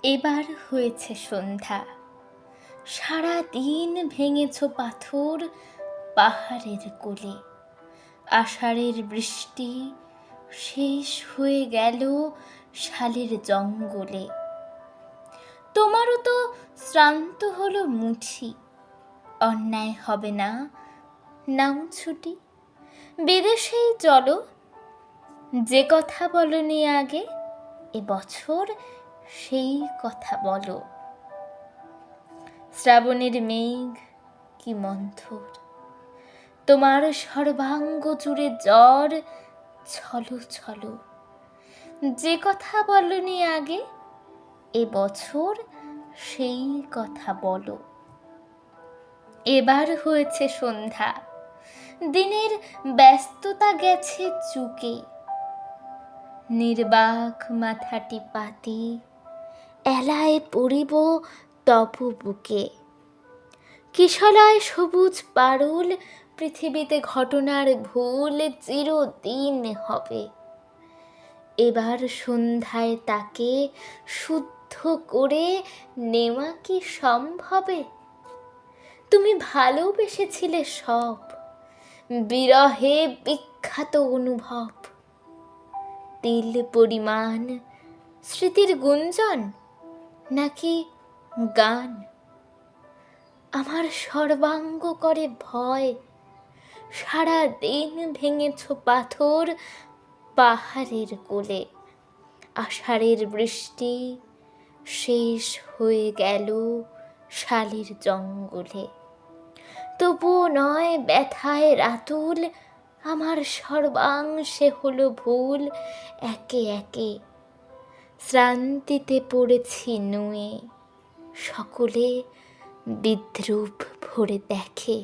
এবার হয়েছে সন্ধ্যা, সারা দিন ভেঙেছ পাথর পাহাড়ের কোলে। আষাঢ়ের বৃষ্টি শেষ হয়ে গেল শালের জঙ্গলে। তোমারও তো শ্রান্ত হলো মুঠি, অন্যায় হবে না, নাও ছুটি। বিদেশেই চলো, যে কথা বলনি আগে, এবছর সেই কথা বলো। শ্রাবণের মেঘ কি মন্থর, তোমার সর্বাঙ্গ জুড়ে জ্বর ছলো ছলো। যে কথা বলনি আগে, এবছর সেই কথা বলো। এবার হয়েছে সন্ধ্যা, দিনের ব্যস্ততা গেছে চুকে। নির্বাক মাথাটি পাতি এলায় পড়িব তব বুকে। কিশলয় সবুজ পারুল, পৃথিবীতে ঘটনার ভুল চিরদিন হবে। এবার সন্ধ্যায় তাকে শুদ্ধ করে নেওয়া কি সম্ভবে? তুমি ভালোবেসেছিলে সব, বিরহে বিখ্যাত অনুভব। তিল পরিমাণ স্মৃতির গুঞ্জন নাকি গান? আমার সর্বাঙ্গ করে ভয়, সারা দিন ভেঙেছ পাথর পাহাড়ের কোলে। আষাঢ়ের বৃষ্টি শেষ হয়ে গেল শালের জঙ্গলে। তবুও নয় ব্যথায় রাতুল, আমার সর্বাংশে হলো ভুল একে একে। শ্রান্তিতে পড়েছি নুয়ে, সকলে বিদ্রূপ ভরে দেখে।